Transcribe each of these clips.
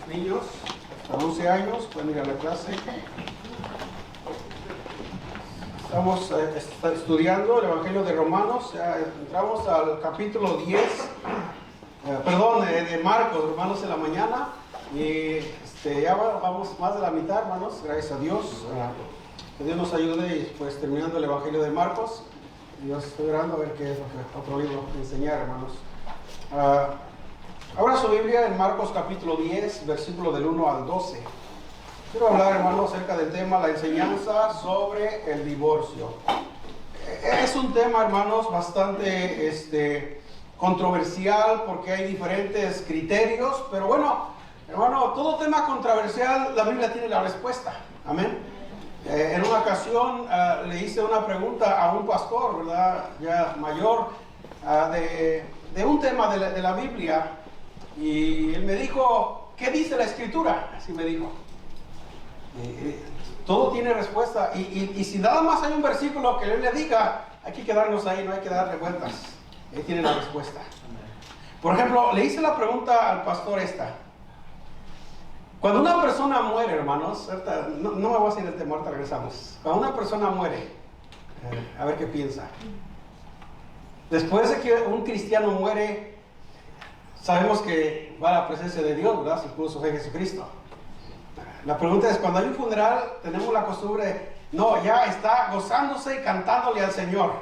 niños hasta 11 años pueden ir a la clase. Estamos estudiando el Evangelio de Romanos. Entramos al capítulo 10, de Marcos, hermanos, en la mañana. Y ya vamos más de la mitad, hermanos, gracias a Dios. Que Dios nos ayude y pues terminando el Evangelio de Marcos. Dios, estoy orando a ver qué es lo que otro libro enseñar, hermanos. Ahora su Biblia en Marcos capítulo 10, versículo del 1 al 12. Quiero hablar, hermanos, acerca del tema, la enseñanza sobre el divorcio. Es un tema, hermanos, bastante controversial porque hay diferentes criterios, pero bueno, hermano, todo tema controversial, la Biblia tiene la respuesta. Amén. En una ocasión le hice una pregunta a un pastor, ¿verdad?, ya mayor, de un tema de la Biblia, y él me dijo, ¿qué dice la Escritura? Así me dijo. Todo tiene respuesta, y si nada más hay un versículo que él le diga, hay que quedarnos ahí, no hay que darle vueltas. Ahí tiene la respuesta. Por ejemplo, le hice la pregunta al pastor esta. Cuando una persona muere, hermanos, no me voy a decir el tema, ahorita regresamos. Cuando una persona muere, a ver qué piensa. Después de que un cristiano muere, sabemos que va a la presencia de Dios, ¿verdad? Si puso fe en Jesucristo. La pregunta es, cuando hay un funeral, tenemos la costumbre, no, ya está gozándose y cantándole al Señor.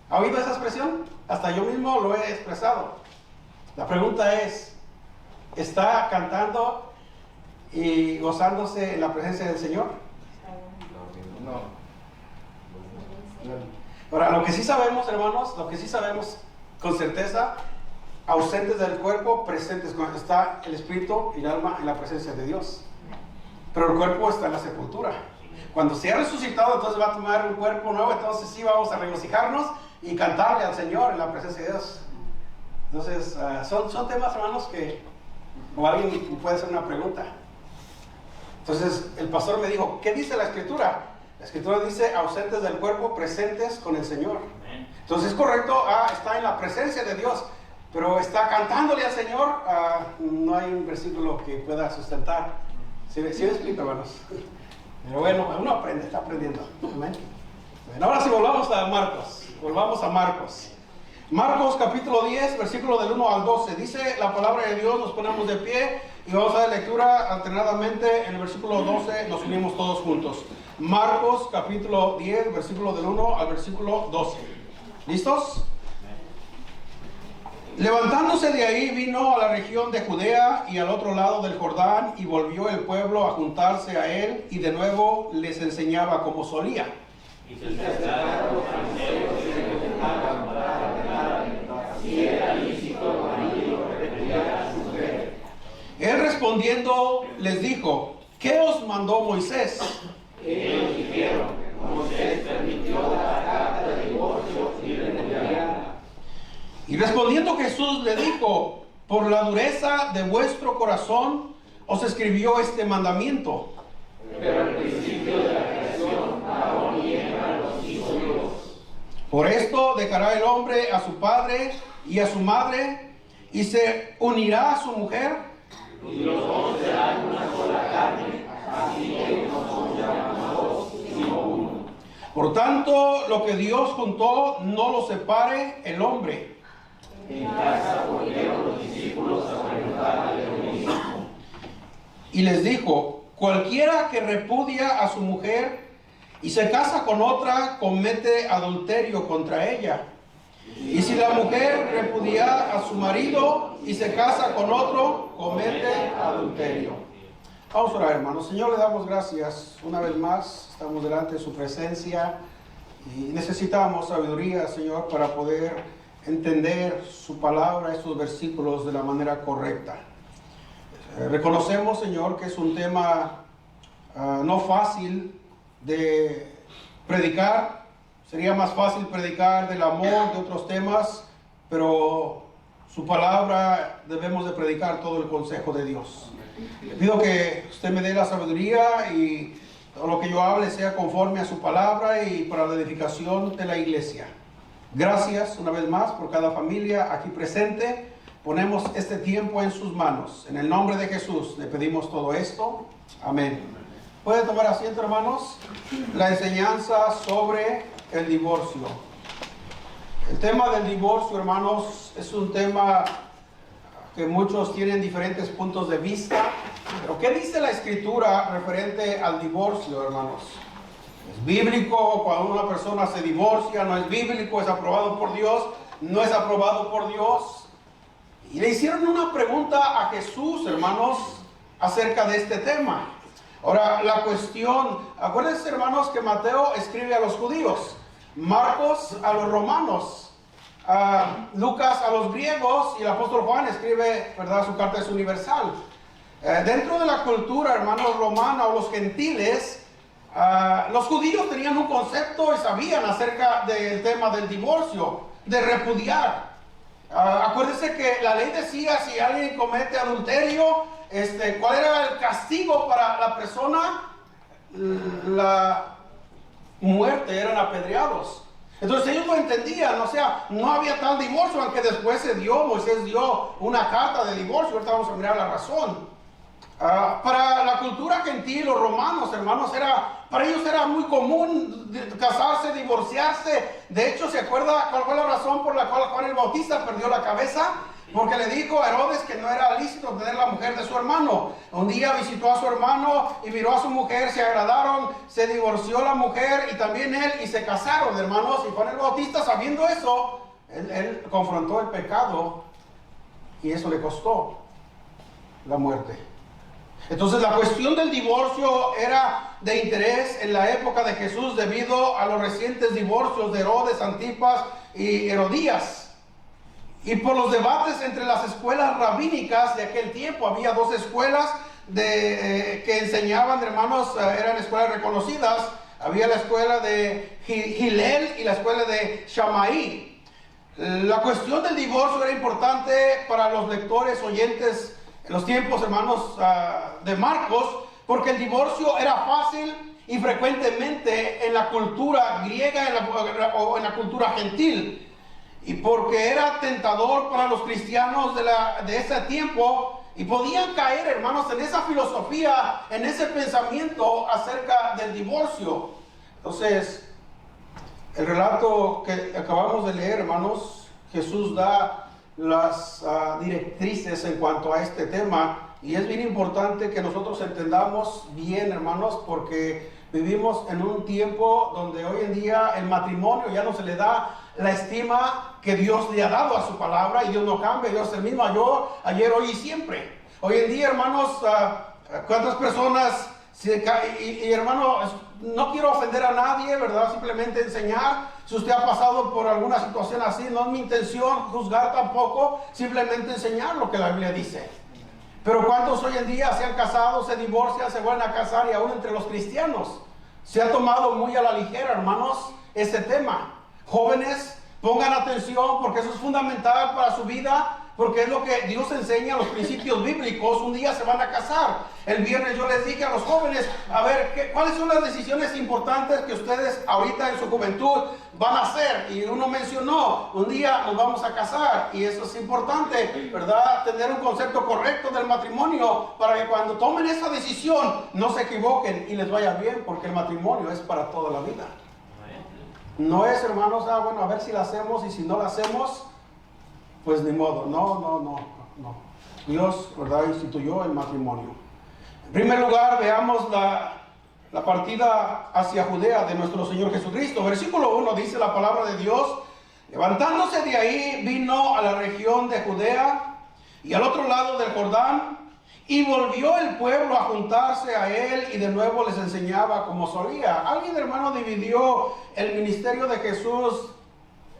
¿Ha oído esa expresión? Hasta yo mismo lo he expresado. La pregunta es, ¿está cantando y gozándose en la presencia del Señor? No. Ahora, lo que sí sabemos, hermanos, lo que sí sabemos con certeza, ausentes del cuerpo, presentes, cuando está el espíritu y el alma en la presencia de Dios. Pero el cuerpo está en la sepultura. Cuando sea resucitado, entonces va a tomar un cuerpo nuevo, entonces sí vamos a regocijarnos y cantarle al Señor en la presencia de Dios. Entonces, son temas, hermanos, que o alguien puede hacer una pregunta. Entonces, el pastor me dijo, ¿qué dice la Escritura? La Escritura dice, ausentes del cuerpo, presentes con el Señor. Entonces, es correcto, está en la presencia de Dios, pero está cantándole al Señor. No hay un versículo que pueda sustentar. ¿Sí me explico, hermanos? Pero bueno, uno aprende, está aprendiendo. Amén. Bueno, ahora sí volvamos a Marcos. Marcos capítulo 10, versículo del 1 al 12. Dice la palabra de Dios, nos ponemos de pie y vamos a dar lectura alternadamente. En el versículo 12 nos unimos todos juntos. Marcos capítulo 10, versículo del 1 al versículo 12. ¿Listos? Levantándose de ahí, vino a la región de Judea y al otro lado del Jordán, y volvió el pueblo a juntarse a él, y de nuevo les enseñaba como solía. Y se acercaron los fariseos y le preguntaban para ordenar si era lícito al marido repudiar a su mujer. Él respondiendo les dijo, ¿qué os mandó Moisés? Ellos dijeron, Moisés permitió la carta de divorcio y repudiarla. Y respondiendo Jesús le dijo, por la dureza de vuestro corazón os escribió este mandamiento. Pero al principio de la creación, Aarón y Eva los hizo Dios. Por esto dejará el hombre a su padre y a su madre, y se unirá a su mujer, y los dos serán una sola carne, así que no son ya dos, sino uno. Por tanto, lo que Dios juntó, no lo separe el hombre. En casa volvieron los discípulos a preguntarle lo mismo. Y les dijo, cualquiera que repudia a su mujer y se casa con otra, comete adulterio contra ella. Y si la mujer repudia a su marido y se casa con otro, comete adulterio. Vamos a orar, hermanos. Señor, le damos gracias una vez más. Estamos delante de su presencia y necesitamos sabiduría, Señor, para poder entender su palabra, estos versículos de la manera correcta. Reconocemos, Señor, que es un tema no fácil de predicar. Sería más fácil predicar del amor, de otros temas, pero su palabra debemos de predicar todo el consejo de Dios. Le pido que usted me dé la sabiduría y todo lo que yo hable sea conforme a su palabra y para la edificación de la iglesia. Gracias una vez más por cada familia aquí presente. ponemos este tiempo en sus manos. En el nombre de Jesús le pedimos todo esto. Amén. ¿Puede tomar asiento, hermanos? La enseñanza sobre el divorcio. El tema del divorcio, hermanos, es un tema que muchos tienen diferentes puntos de vista. Pero ¿qué dice la Escritura referente al divorcio, hermanos? ¿Es bíblico cuando una persona se divorcia? ¿No es bíblico? ¿Es aprobado por Dios? ¿No es aprobado por Dios? Y le hicieron una pregunta a Jesús, hermanos, acerca de este tema. Ahora, la cuestión, acuérdense, hermanos, que Mateo escribe a los judíos, Marcos a los romanos, Lucas a los griegos, y el apóstol Juan escribe, ¿verdad?, su carta es universal. Dentro de la cultura, hermanos, romana o los gentiles, los judíos tenían un concepto y sabían acerca del tema del divorcio, de repudiar. Acuérdense que la ley decía, si alguien comete adulterio, ¿cuál era el castigo para la persona? La muerte, eran apedreados. Entonces ellos lo entendían, o sea, no había tal divorcio, aunque después Moisés dio una carta de divorcio. Ahorita vamos a mirar la razón. Para la cultura gentil, los romanos, hermanos, para ellos era muy común casarse, divorciarse. De hecho, ¿se acuerda cuál fue la razón por la cual Juan el Bautista perdió la cabeza? Porque le dijo a Herodes que no era lícito tener la mujer de su hermano. Un día visitó a su hermano y miró a su mujer, se agradaron, se divorció la mujer y también él, y se casaron, hermanos. Y Juan el Bautista, sabiendo eso, él confrontó el pecado y eso le costó la muerte. Entonces la cuestión del divorcio era de interés en la época de Jesús debido a los recientes divorcios de Herodes, Antipas y Herodías. Y por los debates entre las escuelas rabínicas de aquel tiempo. Había dos escuelas que enseñaban, hermanos, eran escuelas reconocidas. Había la escuela de Hillel y la escuela de Shammai. La cuestión del divorcio era importante para los lectores, oyentes, en los tiempos, hermanos, de Marcos, porque el divorcio era fácil y frecuentemente en la cultura griega o en la cultura gentil. Y porque era tentador para los cristianos de ese tiempo, y podían caer, hermanos, en esa filosofía, en ese pensamiento acerca del divorcio. Entonces, el relato que acabamos de leer, hermanos, Jesús da las directrices en cuanto a este tema, y es bien importante que nosotros entendamos bien, hermanos, porque vivimos en un tiempo donde hoy en día el matrimonio ya no se le da la estima que Dios le ha dado a su palabra, y Dios no cambia. Dios es el mismo ayer, hoy y siempre. Hoy en día, hermanos, cuántas personas y hermano, no quiero ofender a nadie, ¿verdad? Simplemente enseñar. Si usted ha pasado por alguna situación así, no es mi intención juzgar tampoco, simplemente enseñar lo que la Biblia dice. Pero ¿cuántos hoy en día se han casado, se divorcian, se vuelven a casar, y aún entre los cristianos se ha tomado muy a la ligera, hermanos, este tema? Jóvenes, pongan atención, porque eso es fundamental para su vida, porque es lo que Dios enseña, los principios bíblicos. Un día se van a casar. El viernes yo les dije a los jóvenes, a ver, ¿cuáles son las decisiones importantes que ustedes ahorita en su juventud van a hacer? Y uno mencionó, un día nos vamos a casar, y eso es importante, ¿verdad? Tener un concepto correcto del matrimonio, para que cuando tomen esa decisión no se equivoquen y les vaya bien, porque el matrimonio es para toda la vida. No es, hermanos, bueno, a ver si la hacemos, y si no la hacemos, pues ni modo. No. Dios, ¿verdad?, instituyó el matrimonio. En primer lugar, veamos la partida hacia Judea de nuestro Señor Jesucristo. Versículo 1 dice la palabra de Dios: levantándose de ahí, vino a la región de Judea y al otro lado del Jordán, y volvió el pueblo a juntarse a él, y de nuevo les enseñaba como solía. Alguien, hermano, dividió el ministerio de Jesús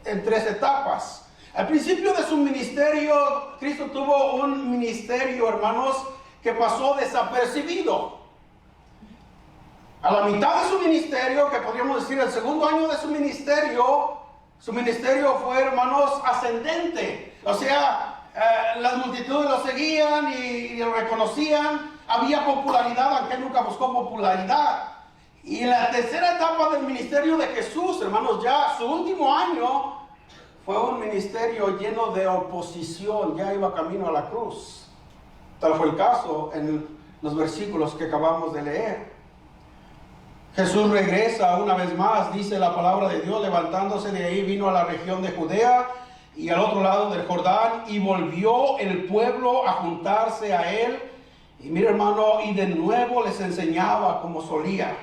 en 3 etapas. Al principio de su ministerio, Cristo tuvo un ministerio, hermanos, que pasó desapercibido. A la mitad de su ministerio, que podríamos decir el segundo año de su ministerio fue, hermanos, ascendente. O sea, las multitudes lo seguían y lo reconocían. Había popularidad, aunque él nunca buscó popularidad. Y en la tercera etapa del ministerio de Jesús, hermanos, ya su último año, fue un ministerio lleno de oposición, ya iba camino a la cruz. Tal fue el caso en los versículos que acabamos de leer. Jesús regresa una vez más, dice la palabra de Dios, levantándose de ahí vino a la región de Judea y al otro lado del Jordán, y volvió el pueblo a juntarse a él. Y mira, hermano, y de nuevo les enseñaba como solía.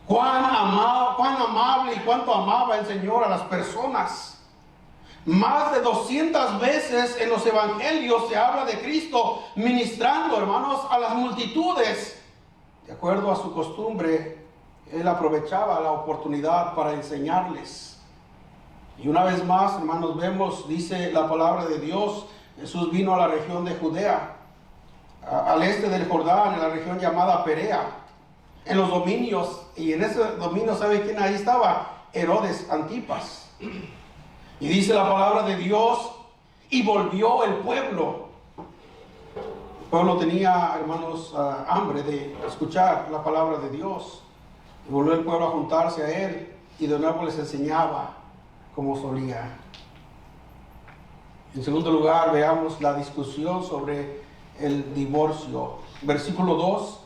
Cuán amable y cuánto amaba el Señor a las personas. Más de 200 veces en los evangelios se habla de Cristo ministrando, hermanos, a las multitudes. De acuerdo a su costumbre, Él aprovechaba la oportunidad para enseñarles. Y una vez más, hermanos, vemos, dice la palabra de Dios, Jesús vino a la región de Judea, al este del Jordán, en la región llamada Perea, en los dominios, y en ese dominio, ¿sabe quién ahí estaba? Herodes Antipas. Y dice la palabra de Dios, y volvió el pueblo. El pueblo tenía, hermanos, hambre de escuchar la palabra de Dios. Y volvió el pueblo a juntarse a él, y de nuevo les enseñaba como solía. En segundo lugar, veamos la discusión sobre el divorcio. Versículo 2,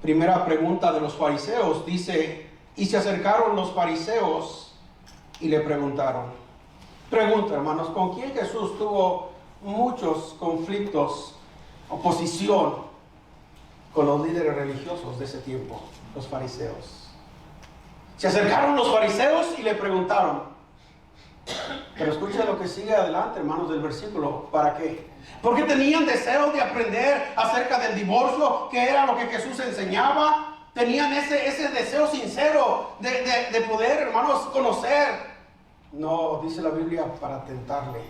primera pregunta de los fariseos, dice: y se acercaron los fariseos y le preguntaron. Pregunta, hermanos, ¿con quién Jesús tuvo muchos conflictos, oposición? Con los líderes religiosos de ese tiempo, los fariseos. Se acercaron los fariseos y le preguntaron. Pero escucha lo que sigue adelante, hermanos, del versículo. ¿Para qué? Porque tenían deseo de aprender acerca del divorcio, que era lo que Jesús enseñaba. Tenían ese deseo sincero de poder, hermanos, conocer. No, dice la Biblia, para tentarle,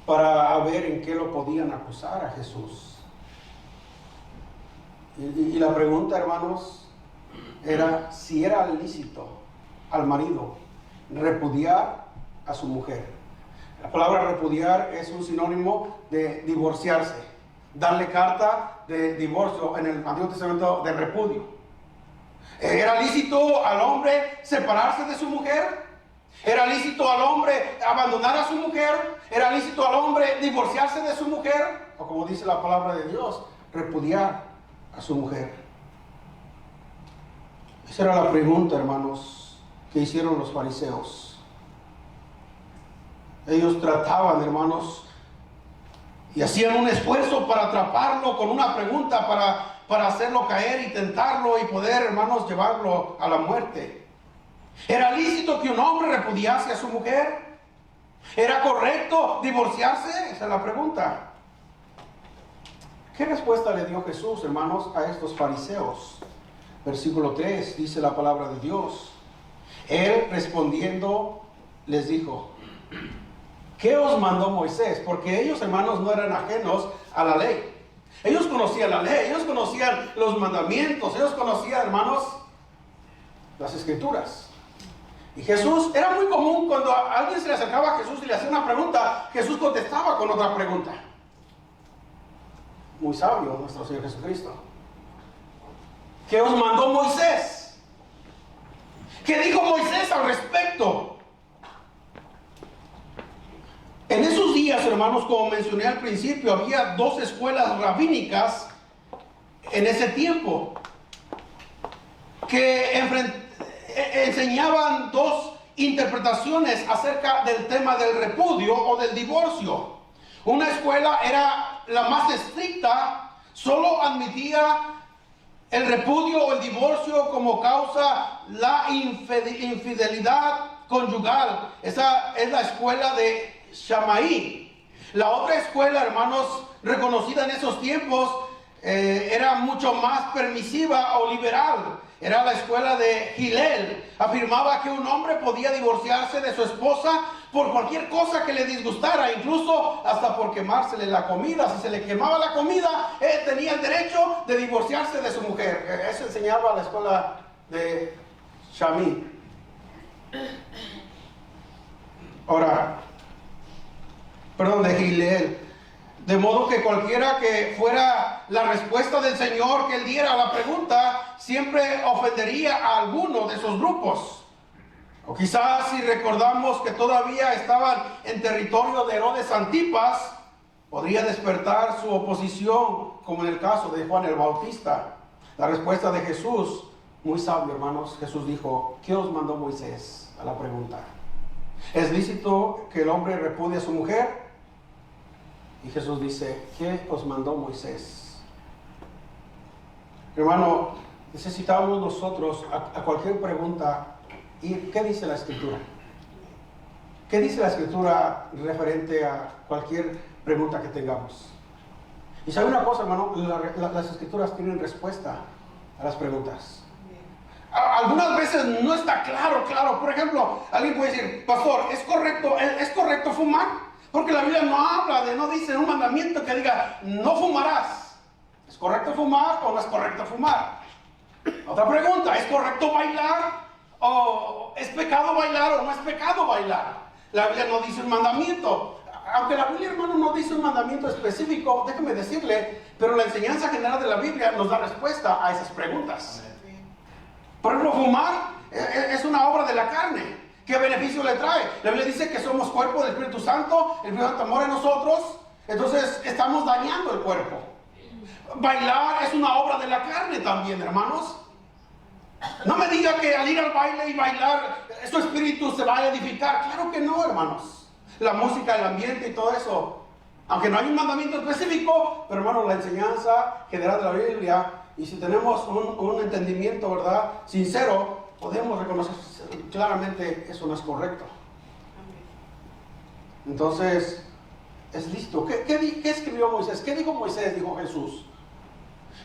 para ver en qué lo podían acusar a Jesús. Y la pregunta, hermanos, era si era lícito al marido repudiar a su mujer. La palabra repudiar es un sinónimo de divorciarse, darle carta de divorcio en el Antiguo Testamento, de repudio. ¿Era lícito al hombre separarse de su mujer? ¿Era lícito al hombre abandonar a su mujer? ¿Era lícito al hombre divorciarse de su mujer? O como dice la palabra de Dios, repudiar a su mujer. Esa era la pregunta, hermanos, que hicieron los fariseos. Ellos trataban, hermanos, y hacían un esfuerzo para atraparlo con una pregunta, para hacerlo caer y tentarlo y poder, hermanos, llevarlo a la muerte. ¿Era lícito que un hombre repudiase a su mujer? ¿Era correcto divorciarse? Esa es la pregunta. ¿Qué respuesta le dio Jesús, hermanos, a estos fariseos? Versículo 3, dice la palabra de Dios. Él respondiendo les dijo: ¿qué os mandó Moisés? Porque ellos, hermanos, no eran ajenos a la ley. Ellos conocían la ley, ellos conocían los mandamientos, ellos conocían, hermanos, las escrituras. Y Jesús, era muy común cuando a alguien se le acercaba a Jesús y le hacía una pregunta, Jesús contestaba con otra pregunta. Muy sabio nuestro Señor Jesucristo. ¿Qué os mandó Moisés? ¿Qué dijo Moisés al respecto? En esos días, hermanos, como mencioné al principio, había dos escuelas rabínicas en ese tiempo que enseñaban dos interpretaciones acerca del tema del repudio o del divorcio. Una escuela era la más estricta, solo admitía el repudio o el divorcio como causa la infidelidad conyugal. Esa es la escuela de Shammai. La otra escuela, hermanos, reconocida en esos tiempos, era mucho más permisiva o liberal. Era la escuela de Hillel. Afirmaba que un hombre podía divorciarse de su esposa por cualquier cosa que le disgustara, incluso hasta por quemársele la comida. Si se le quemaba la comida, él tenía el derecho de divorciarse de su mujer. Eso enseñaba la escuela de Shammai. De Hillel. De modo que cualquiera que fuera la respuesta del Señor que él diera a la pregunta, siempre ofendería a alguno de esos grupos. O quizás si recordamos que todavía estaban en territorio de Herodes Antipas, podría despertar su oposición, como en el caso de Juan el Bautista. La respuesta de Jesús, muy sabio, hermanos. Jesús dijo: ¿qué os mandó Moisés? A la pregunta: ¿es lícito que el hombre repudie a su mujer? Y Jesús dice: ¿qué os mandó Moisés? Hermano, necesitamos nosotros a cualquier pregunta ir: ¿qué dice la Escritura? ¿Qué dice la Escritura referente a cualquier pregunta que tengamos? Y sabe una cosa, hermano, las Escrituras tienen respuesta a las preguntas. Algunas veces no está claro. Por ejemplo, alguien puede decir: pastor, ¿es correcto fumar? Porque la Biblia no dice un mandamiento que diga no fumarás. ¿Es correcto fumar o no es correcto fumar? Otra pregunta: ¿es correcto bailar? ¿O es pecado bailar o no es pecado bailar? La Biblia no dice un mandamiento. Aunque la Biblia, hermano, no dice un mandamiento específico, déjeme decirle, pero la enseñanza general de la Biblia nos da respuesta a esas preguntas. Por ejemplo, fumar es una obra de la carne. ¿Qué beneficio le trae? La Biblia dice que somos cuerpo del Espíritu Santo, el Espíritu Santo mora en nosotros, entonces estamos dañando el cuerpo. Bailar es una obra de la carne también, hermanos. No me diga que al ir al baile y bailar, su espíritu se va a edificar. Claro que no, hermanos. La música, el ambiente y todo eso, aunque no hay un mandamiento específico, pero hermanos, la enseñanza general de la Biblia, y si tenemos un entendimiento, ¿verdad?, sincero, podemos reconocer claramente eso no es correcto. Entonces, es listo. ¿Qué escribió Moisés? ¿Qué dijo Moisés? Dijo Jesús.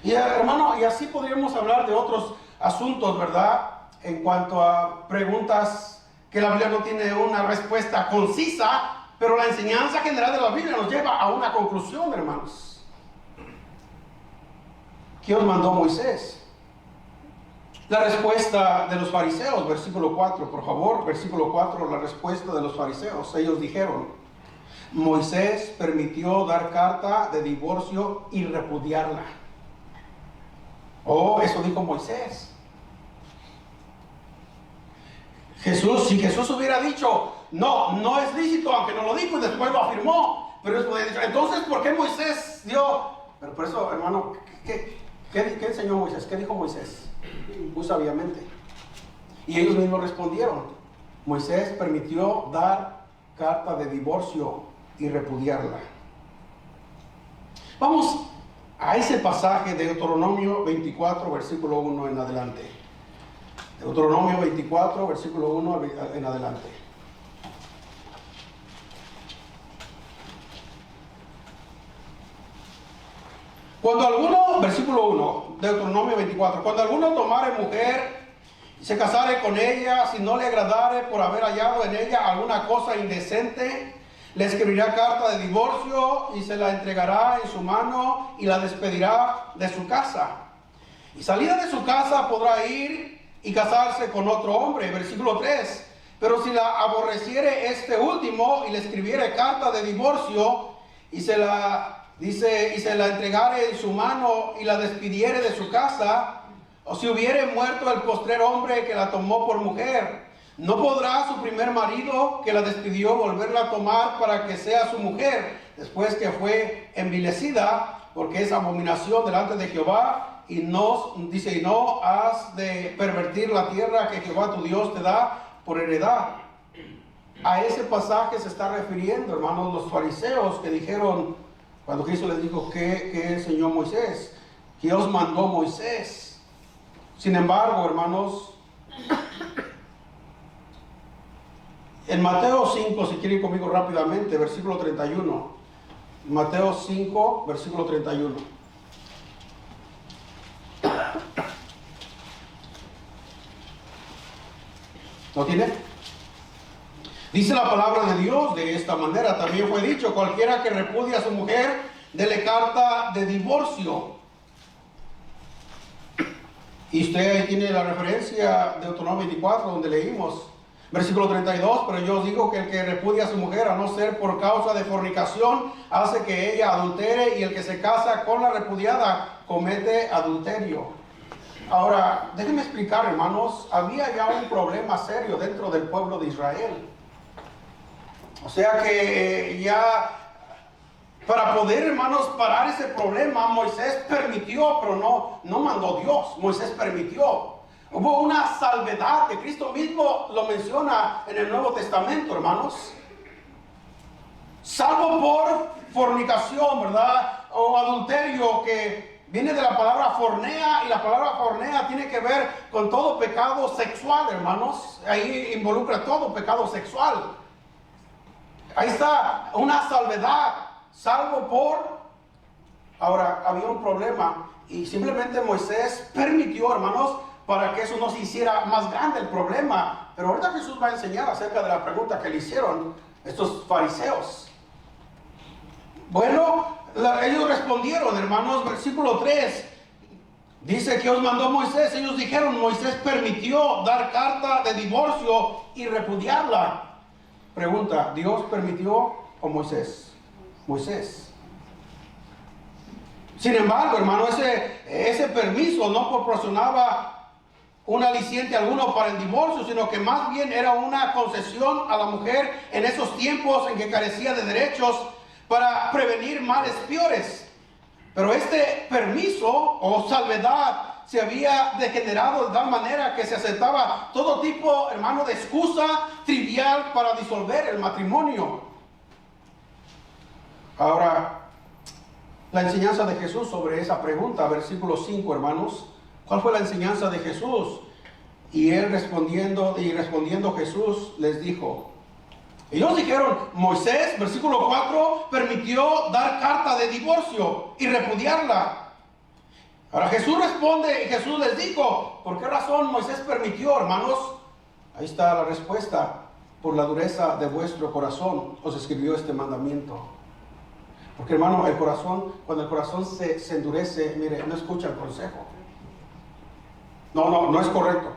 Y hermano, y así podríamos hablar de otros asuntos, ¿verdad?, en cuanto a preguntas que la Biblia no tiene una respuesta concisa, pero la enseñanza general de la Biblia nos lleva a una conclusión, hermanos. ¿Qué os mandó Moisés? La respuesta de los fariseos, versículo 4, por favor, versículo 4, la respuesta de los fariseos. Ellos dijeron: Moisés permitió dar carta de divorcio y repudiarla. Oh, eso dijo Moisés. Si Jesús hubiera dicho: no es lícito, aunque no lo dijo y después lo afirmó, pero entonces, ¿por qué Moisés dio? Pero por eso, hermano, ¿qué enseñó Moisés? ¿Qué dijo Moisés? Muy sabiamente. Y ellos mismos respondieron: Moisés permitió dar carta de divorcio y repudiarla. Vamos a ese pasaje de Deuteronomio 24, versículo 1 en adelante. Deuteronomio 24, versículo 1 en adelante. Versículo 1, Deuteronomio 24. Cuando alguno tomare mujer y se casare con ella, si no le agradare por haber hallado en ella alguna cosa indecente, le escribirá carta de divorcio y se la entregará en su mano y la despedirá de su casa. Y salida de su casa podrá ir y casarse con otro hombre. Versículo 3. Pero si la aborreciere este último y le escribiere carta de divorcio y se la entregare en su mano y la despidiere de su casa, o si hubiere muerto el postrer hombre que la tomó por mujer, no podrá su primer marido que la despidió volverla a tomar para que sea su mujer después que fue envilecida, porque es abominación delante de Jehová. Y no has de pervertir la tierra que Jehová tu Dios te da por heredad. A ese pasaje se está refiriendo, hermanos, los fariseos que dijeron, cuando Cristo les dijo: ¿qué enseñó Moisés? ¿Qué os mandó Moisés? Sin embargo, hermanos, en Mateo 5, si quieren ir conmigo rápidamente, versículo 31. Mateo 5, versículo 31. ¿Lo tiene? Dice la palabra de Dios de esta manera: también fue dicho: cualquiera que repudie a su mujer, dele carta de divorcio. Y usted ahí tiene la referencia de Deuteronomio 24, donde leímos, versículo 32: pero yo os digo que el que repudia a su mujer, a no ser por causa de fornicación, hace que ella adultere, y el que se casa con la repudiada comete adulterio. Ahora, déjenme explicar, hermanos, había ya un problema serio dentro del pueblo de Israel. O sea que ya para poder, hermanos, parar ese problema, Moisés permitió, pero no mandó Dios. Moisés permitió. Hubo una salvedad que Cristo mismo lo menciona en el Nuevo Testamento, hermanos. Salvo por fornicación, ¿verdad? O adulterio, que viene de la palabra fornea, y la palabra fornea tiene que ver con todo pecado sexual, hermanos. Ahí involucra todo pecado sexual. Ahí está una salvedad, salvo por. Ahora, había un problema y simplemente Moisés permitió, hermanos, para que eso no se hiciera más grande el problema. Pero ahorita Jesús va a enseñar acerca de la pregunta que le hicieron estos fariseos. Bueno, ellos respondieron, hermanos, versículo 3. Dice que os mandó Moisés. Ellos dijeron, Moisés permitió dar carta de divorcio y repudiarla. Pregunta, ¿Dios permitió o Moisés? Moisés. Sin embargo, hermano, ese permiso no proporcionaba un aliciente alguno para el divorcio, sino que más bien era una concesión a la mujer en esos tiempos en que carecía de derechos para prevenir males peores. Pero este permiso o salvedad se había degenerado de tal manera que se aceptaba todo tipo, hermano, de excusa trivial para disolver el matrimonio. Ahora, la enseñanza de Jesús sobre esa pregunta, versículo 5, hermanos. ¿Cuál fue la enseñanza de Jesús? Y él respondiendo Jesús les dijo. Ellos dijeron, Moisés, versículo 4, permitió dar carta de divorcio y repudiarla. Ahora Jesús responde y Jesús les dijo, ¿por qué razón Moisés permitió, hermanos? Ahí está la respuesta. Por la dureza de vuestro corazón os escribió este mandamiento. Porque, hermano, el corazón, cuando el corazón se endurece, mire, no escucha el consejo. No es correcto.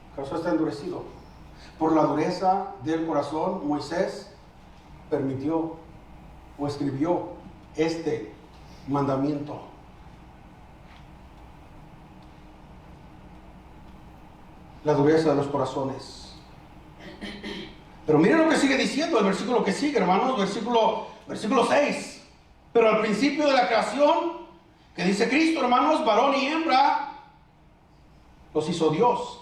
El corazón está endurecido. Por la dureza del corazón, Moisés permitió o escribió este mandamiento. La dureza de los corazones. Pero miren lo que sigue diciendo el versículo que sigue, hermanos, versículo 6. Pero al principio de la creación, que dice Cristo, hermanos, varón y hembra, los hizo Dios.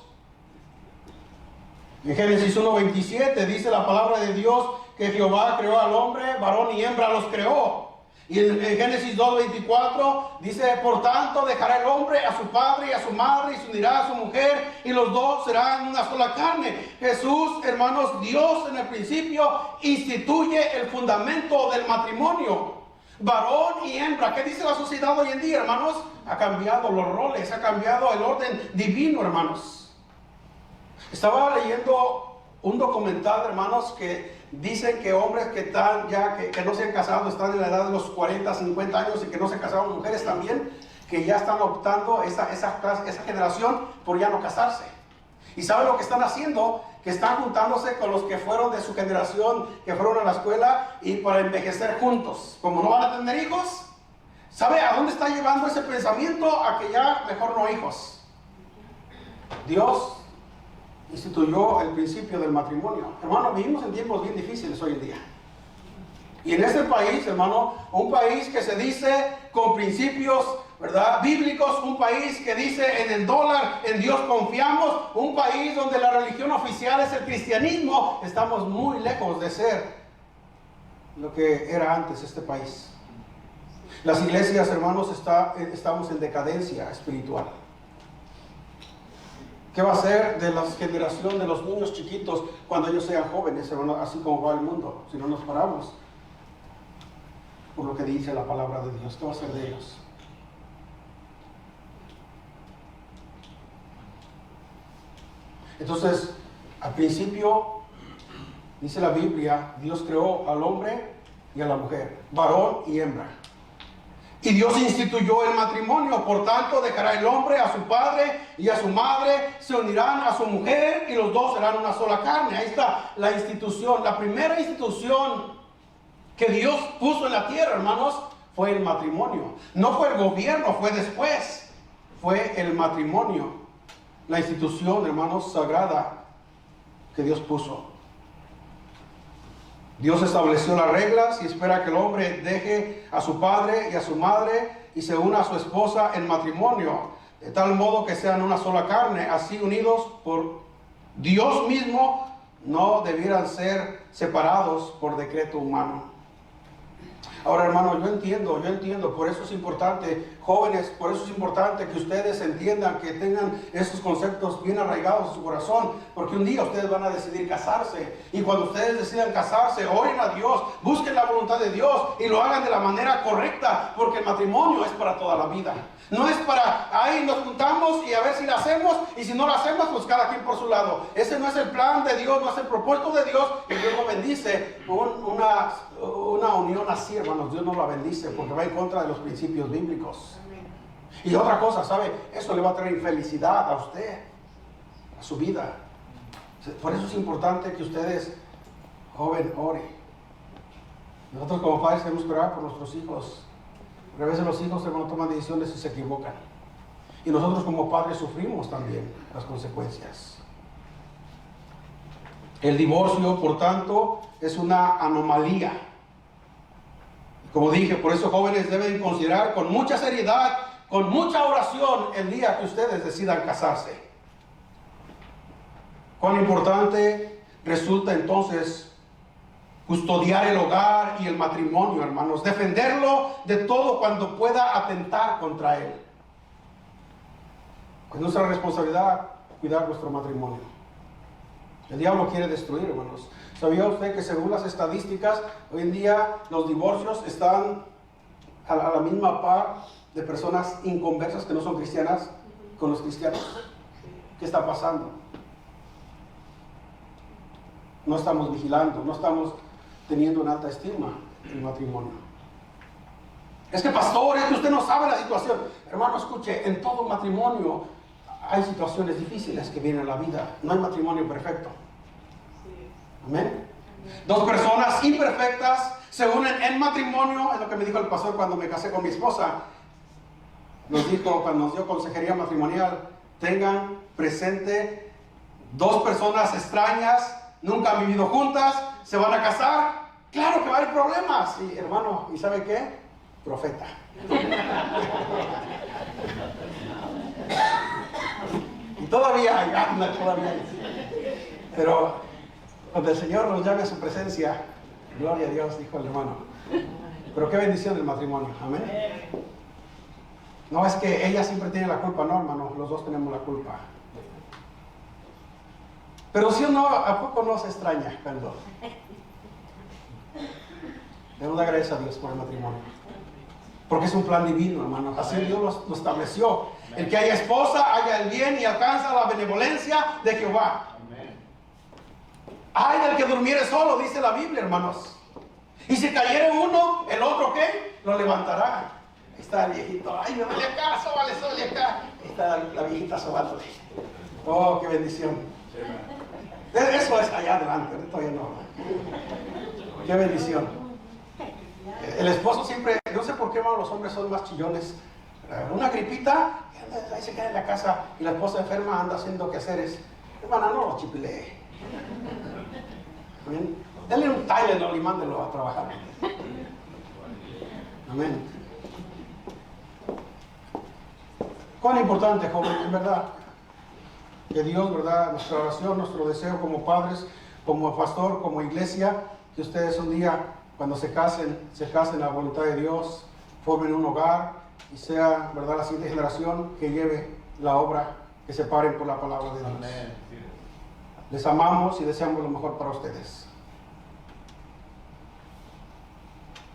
En Génesis 1:27 dice la palabra de Dios que Jehová creó al hombre, varón y hembra los creó. Y en Génesis 2:24 dice, por tanto dejará el hombre a su padre y a su madre y se unirá a su mujer y los dos serán una sola carne. Jesús, hermanos, Dios en el principio instituye el fundamento del matrimonio. Varón y hembra. ¿Qué dice la sociedad hoy en día, hermanos? Ha cambiado los roles, ha cambiado el orden divino, hermanos. Estaba leyendo un documental, hermanos, que dicen que hombres que están ya, que no se han casado, están en la edad de los 40, 50 años y que no se casaron, mujeres también, que ya están optando esa generación por ya no casarse. ¿Y saben lo que están haciendo? Que están juntándose con los que fueron de su generación, que fueron a la escuela y para envejecer juntos. Como no van a tener hijos, ¿sabe a dónde está llevando ese pensamiento? A que ya mejor no hijos. Dios instituyó el principio del matrimonio. Hermano, vivimos en tiempos bien difíciles hoy en día. Y en este país, hermano, un país que se dice con principios, ¿verdad?, bíblicos, un país que dice en el dólar, en Dios confiamos, un país donde la religión oficial es el cristianismo, estamos muy lejos de ser lo que era antes este país. Las iglesias, hermanos, estamos en decadencia espiritual. ¿Qué va a ser de la generación de los niños chiquitos cuando ellos sean jóvenes, hermano, así como va el mundo, si no nos paramos por lo que dice la palabra de Dios? ¿Qué va a ser de ellos? Entonces, al principio, dice la Biblia, Dios creó al hombre y a la mujer, varón y hembra. Y Dios instituyó el matrimonio, por tanto dejará el hombre a su padre y a su madre, se unirán a su mujer y los dos serán una sola carne. Ahí está la institución, la primera institución que Dios puso en la tierra, hermanos, fue el matrimonio. No fue el gobierno, fue después, fue el matrimonio. la institución, hermanos, sagrada que Dios puso. Dios estableció las reglas y espera que el hombre deje a su padre y a su madre y se una a su esposa en matrimonio, de tal modo que sean una sola carne, así unidos por Dios mismo, no debieran ser separados por decreto humano. Ahora, hermano, yo entiendo, por eso es importante, jóvenes, por eso es importante que ustedes entiendan, que tengan esos conceptos bien arraigados en su corazón, porque un día ustedes van a decidir casarse, y cuando ustedes decidan casarse, oren a Dios, busquen la voluntad de Dios, y lo hagan de la manera correcta, porque el matrimonio es para toda la vida. No es para, ahí nos juntamos y a ver si lo hacemos, y si no lo hacemos, pues cada quien por su lado. Ese no es el plan de Dios, no es el propósito de Dios, y Dios no bendice una unión así, hermanos. Dios no la bendice porque va en contra de los principios bíblicos. Y otra cosa, ¿sabe? Eso le va a traer infelicidad a usted, a su vida. Por eso es importante que ustedes, joven, oren. Nosotros como padres debemos orar por nuestros hijos. Porque a veces los hijos, hermanos, toman decisiones y se equivocan. Y nosotros como padres sufrimos también las consecuencias. El divorcio, por tanto, es una anomalía. Como dije, por eso jóvenes deben considerar con mucha seriedad, con mucha oración, el día que ustedes decidan casarse. Cuán importante resulta entonces custodiar el hogar y el matrimonio, hermanos. Defenderlo de todo cuando pueda atentar contra él. Es nuestra responsabilidad cuidar nuestro matrimonio. El diablo quiere destruir, hermanos. ¿Sabía usted que según las estadísticas, hoy en día los divorcios están a la misma par de personas inconversas que no son cristianas con los cristianos? ¿Qué está pasando? No estamos vigilando, no estamos teniendo una alta estima el matrimonio. Es que pastor, es que usted no sabe la situación. Hermano, escuche, en todo matrimonio hay situaciones difíciles que vienen a la vida. No hay matrimonio perfecto. Amén. Dos personas imperfectas se unen en matrimonio. Es lo que me dijo el pastor cuando me casé con mi esposa. Nos dijo, cuando nos dio consejería matrimonial, tengan presente, dos personas extrañas, nunca han vivido juntas, se van a casar. Claro que va a haber problemas. Y hermano, ¿y sabe qué? Profeta. Y todavía hay, todavía hay. Pero cuando el Señor nos llame a su presencia, gloria a Dios, dijo el hermano. Pero qué bendición del matrimonio, amén. No es que ella siempre tiene la culpa, no, hermano, los dos tenemos la culpa. Pero si uno, ¿a poco no se extraña? Perdón. Debemos dar gracias a Dios por el matrimonio. Porque es un plan divino, hermano. Así Dios lo estableció. El que haya esposa, haya el bien y alcanza la benevolencia de Jehová. Ay del que durmiere solo, dice la Biblia, hermanos. Y si cayere uno, el otro ¿qué? Lo levantará. Ahí está el viejito. Ay, me duele acá, sóbale acá. Ahí está la viejita sobándole. Oh, qué bendición. Eso es allá adelante, todavía no. Qué bendición. El esposo siempre, no sé por qué, hermano, los hombres son más chillones. Una gripita, ahí se queda en la casa y la esposa enferma anda haciendo quehaceres. Hermana, no lo chipilee. Amén. Denle un Tylenol y mándelo a trabajar. Amén. Cuán importante, joven, en verdad, que Dios, verdad, nuestra oración, nuestro deseo como padres, como pastor, como iglesia, que ustedes un día, cuando se casen a la voluntad de Dios, formen un hogar y sea, verdad, la siguiente generación que lleve la obra, que se paren por la palabra de Dios. Amén. Les amamos y deseamos lo mejor para ustedes.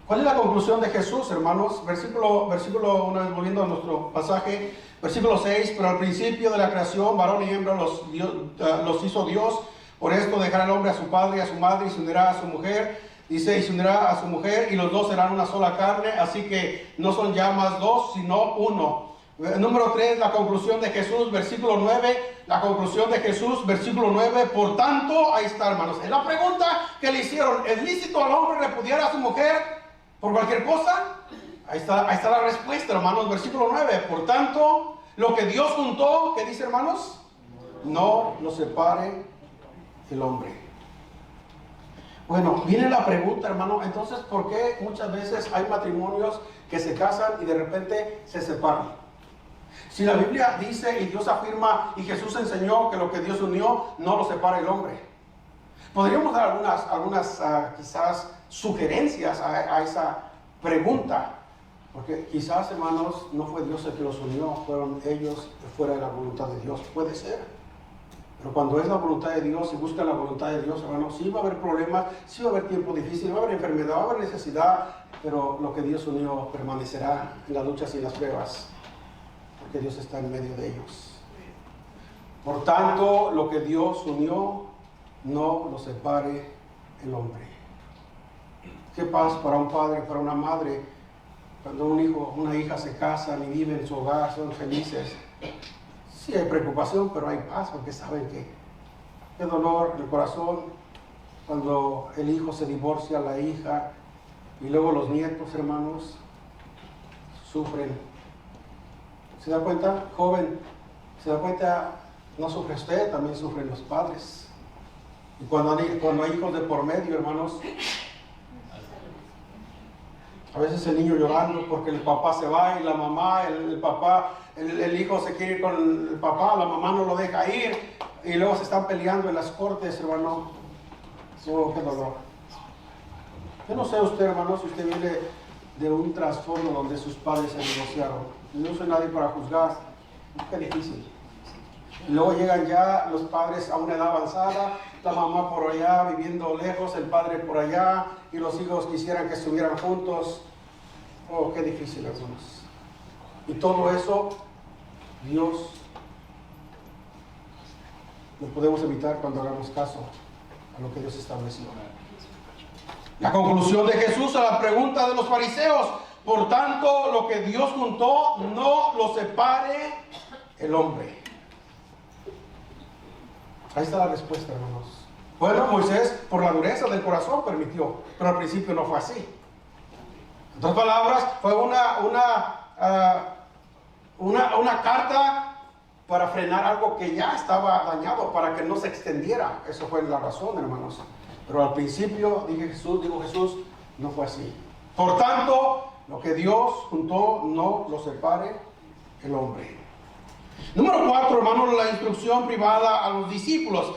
¿Cuál es la conclusión de Jesús, hermanos? Versículo, una vez volviendo a nuestro pasaje, versículo 6, pero al principio de la creación, varón y hembra los hizo Dios. Por esto dejará el hombre a su padre y a su madre y se unirá a su mujer. Dice, y se unirá a su mujer y los dos serán una sola carne. Así que no son ya más dos, sino uno. Número 3, la conclusión de Jesús, versículo 9. La conclusión de Jesús, versículo 9. Por tanto, ahí está, hermanos. En la pregunta que le hicieron, ¿es lícito al hombre repudiar a su mujer por cualquier cosa? Ahí está la respuesta, hermanos. Versículo 9. Por tanto, lo que Dios juntó, ¿qué dice, hermanos? no lo separe el hombre. Bueno, viene la pregunta, hermano, entonces, ¿por qué muchas veces hay matrimonios que se casan y de repente se separan? Si la Biblia dice y Dios afirma y Jesús enseñó que lo que Dios unió no lo separa el hombre. Podríamos dar algunas quizás sugerencias a esa pregunta. Porque quizás, hermanos, no fue Dios el que los unió, fueron ellos fuera de la voluntad de Dios. Puede ser. Pero cuando es la voluntad de Dios y buscan la voluntad de Dios, hermanos, sí va a haber problemas, sí va a haber tiempo difícil, va a haber enfermedad, va a haber necesidad, pero lo que Dios unió permanecerá en las luchas y las pruebas, porque Dios está en medio de ellos. Por tanto, lo que Dios unió, no lo separe el hombre. Qué paz para un padre, para una madre, cuando un hijo, una hija se casan y viven en su hogar, son felices. Sí hay preocupación, pero hay paz, porque saben que qué dolor en el corazón cuando el hijo se divorcia, la hija, y luego los nietos, hermanos, sufren. ¿Se da cuenta, joven? ¿Se da cuenta? No sufre usted, también sufren los padres. Y cuando hay hijos de por medio, hermanos, a veces el niño llorando porque el papá se va y la mamá, el hijo se quiere ir con el papá, la mamá no lo deja ir y luego se están peleando en las cortes, hermano. Oh, qué dolor. Yo no sé usted, hermano, si usted viene de un trasfondo donde sus padres se divorciaron. Yo no soy nadie para juzgar. Qué difícil. Y luego llegan ya los padres a una edad avanzada, la mamá por allá viviendo lejos, el padre por allá, y los hijos quisieran que estuvieran juntos. Oh, qué difícil, hermanos. Y todo eso, Dios lo podemos evitar cuando hagamos caso a lo que Dios estableció. La conclusión de Jesús a la pregunta de los fariseos: por tanto, lo que Dios juntó, no lo separe el hombre. Ahí está la respuesta, hermanos. Bueno, Moisés, por la dureza del corazón, permitió, pero al principio no fue así. En otras palabras, fue una carta para frenar algo que ya estaba dañado, para que no se extendiera. Eso fue la razón, hermanos. Pero al principio, dijo Jesús, no fue así. Por tanto, lo que Dios juntó, no lo separe el hombre. Número 4, hermanos, la instrucción privada a los discípulos.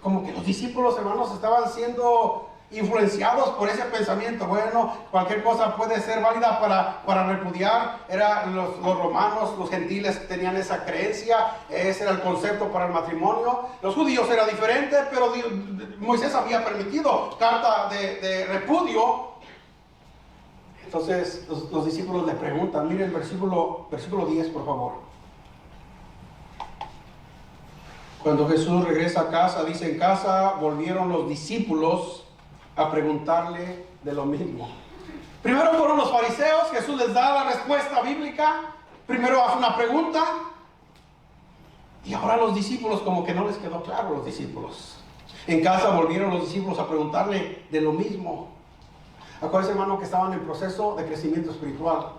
Como que los discípulos, hermanos, estaban siendo influenciados por ese pensamiento. Bueno, cualquier cosa puede ser válida para repudiar. Los romanos, los gentiles tenían esa creencia. Ese era el concepto para el matrimonio. Los judíos era diferente, pero Moisés había permitido carta de repudio. Entonces los discípulos le preguntan, miren el versículo 10, por favor. Cuando Jesús regresa a casa, dice, en casa volvieron los discípulos a preguntarle de lo mismo. Primero fueron los fariseos, Jesús les da la respuesta bíblica, primero hace una pregunta, y ahora los discípulos como que no les quedó claro, los discípulos. En casa volvieron los discípulos a preguntarle de lo mismo. Acuérdense, hermano, que estaban en proceso de crecimiento espiritual.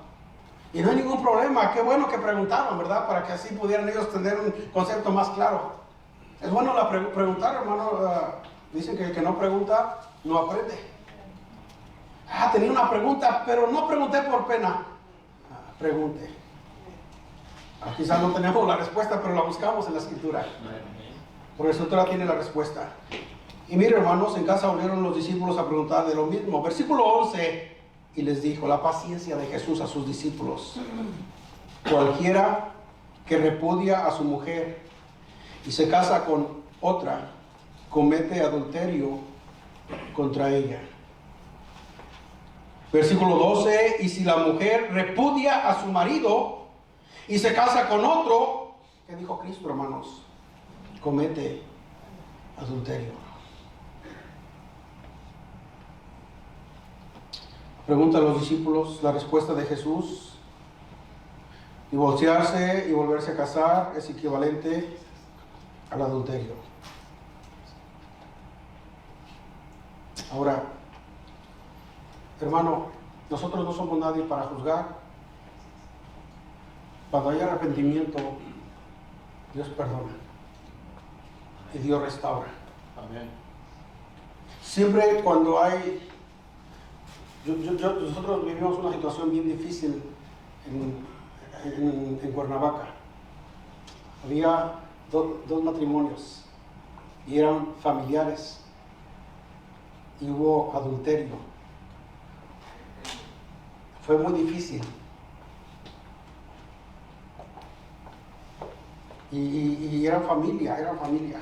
Y no hay ningún problema, qué bueno que preguntaron, ¿verdad? Para que así pudieran ellos tener un concepto más claro. Es bueno preguntar, hermano. Dicen que el que no pregunta, no aprende. Tenía una pregunta, pero no pregunté por pena. Pregunte. Quizás no tenemos la respuesta, pero la buscamos en la Escritura. Porque la Escritura tiene la respuesta. Y mire, hermanos, en casa volvieron los discípulos a preguntar de lo mismo. Versículo 11, y les dijo, la paciencia de Jesús a sus discípulos. Cualquiera que repudia a su mujer y se casa con otra, comete adulterio contra ella. Versículo 12, y si la mujer repudia a su marido y se casa con otro, ¿qué dijo Cristo, hermanos? Comete adulterio. Pregunta a los discípulos la respuesta de Jesús. Divorciarse y volverse a casar es equivalente al adulterio. Ahora, hermano, nosotros no somos nadie para juzgar. Cuando hay arrepentimiento, Dios perdona. y Dios restaura. Amén. Siempre cuando hay... nosotros vivimos una situación bien difícil en Cuernavaca. Había dos matrimonios y eran familiares y hubo adulterio. Fue muy difícil. Y eran familia.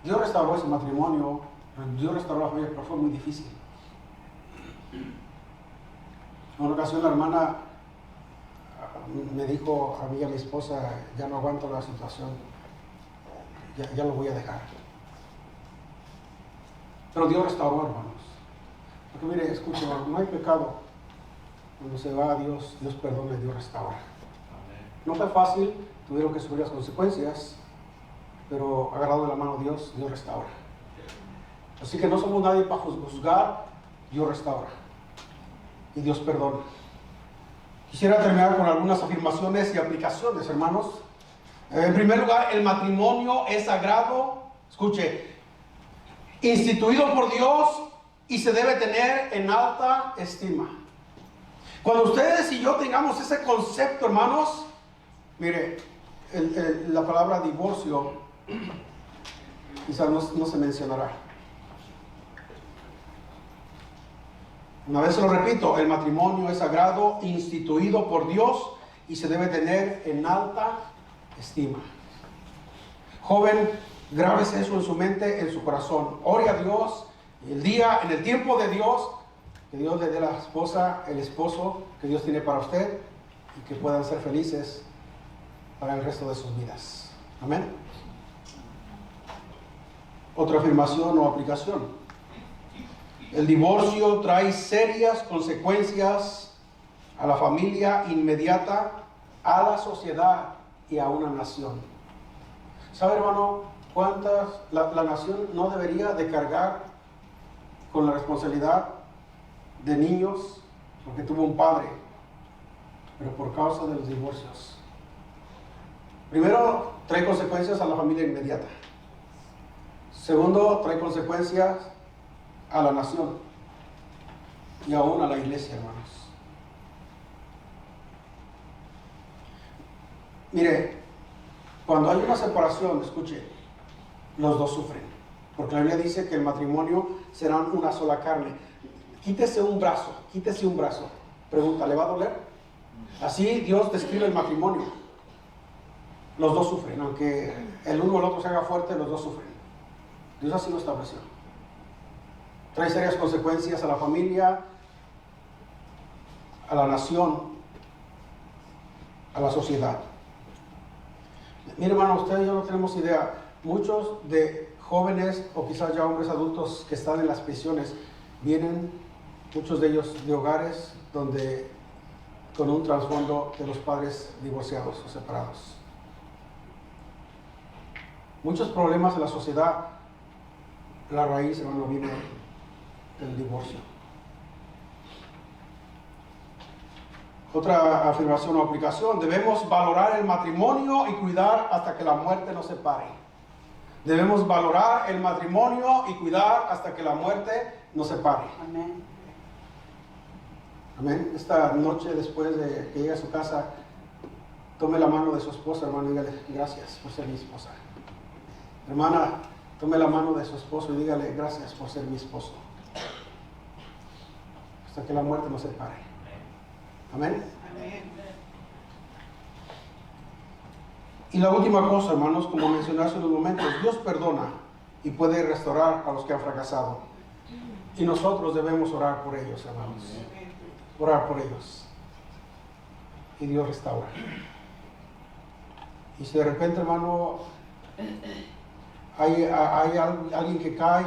Dios restauró ese matrimonio, Dios restauró la familia, pero fue muy difícil. En una ocasión la hermana me dijo a mí y a mi esposa, ya no aguanto la situación, ya lo voy a dejar. Pero Dios restauró, hermanos. Porque mire, escuchen, no hay pecado. Cuando se va a Dios, Dios perdona y Dios restaura. No fue fácil, tuvieron que sufrir las consecuencias, pero agarrado de la mano de Dios, Dios restaura. Así que no somos nadie para juzgar, Dios restaura. Y Dios perdona. Quisiera terminar con algunas afirmaciones y aplicaciones, hermanos. En primer lugar, el matrimonio es sagrado, escuche, instituido por Dios y se debe tener en alta estima. Cuando ustedes y yo tengamos ese concepto, hermanos, mire, la palabra divorcio quizás no se mencionará. Una vez se lo repito, el matrimonio es sagrado, instituido por Dios y se debe tener en alta estima. Joven, grábese eso en su mente, en su corazón. Ore a Dios en el tiempo de Dios, que Dios le dé la esposa, el esposo que Dios tiene para usted y que puedan ser felices para el resto de sus vidas. Amén. Otra afirmación o aplicación. El divorcio trae serias consecuencias a la familia inmediata, a la sociedad y a una nación. ¿Sabe, hermano, la nación no debería de cargar con la responsabilidad de niños porque tuvo un padre, pero por causa de los divorcios? Primero, trae consecuencias a la familia inmediata. Segundo, trae consecuencias a la nación y aún a la iglesia, hermanos. Mire, cuando hay una separación, escuche, los dos sufren, porque la Biblia dice que el matrimonio serán una sola carne. Quítese un brazo. Pregunta, ¿le va a doler? Así Dios describe el matrimonio. Los dos sufren, aunque el uno o el otro se haga fuerte, los dos sufren. Dios así lo estableció. Trae serias consecuencias a la familia, a la nación, a la sociedad. Mire, hermano, ustedes y yo no tenemos idea. Muchos de jóvenes o quizás ya hombres adultos que están en las prisiones vienen, muchos de ellos de hogares donde con un trasfondo de los padres divorciados o separados. Muchos problemas en la sociedad, la raíz, hermano, viene del divorcio. Otra afirmación o aplicación: debemos valorar el matrimonio y cuidar hasta que la muerte nos separe. Debemos valorar el matrimonio y cuidar hasta que la muerte nos separe. Amén. Amén. Esta noche, después de que llegue a su casa, tome la mano de su esposa, hermano, y dígale: gracias por ser mi esposa. Hermana, tome la mano de su esposo y dígale: gracias por ser mi esposo. Hasta que la muerte nos separe. Amén. Amén. Y la última cosa, hermanos, como mencioné hace unos momentos, Dios perdona y puede restaurar a los que han fracasado. Y nosotros debemos orar por ellos, hermanos. Orar por ellos. Y Dios restaura. Y si de repente, hermano, hay alguien que cae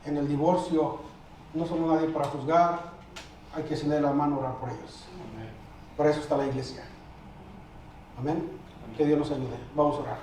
en el divorcio, no somos nadie para juzgar, hay que extender la mano, orar por ellos. Para eso está la iglesia. Amén. Que Dios nos ayude. Vamos a orar.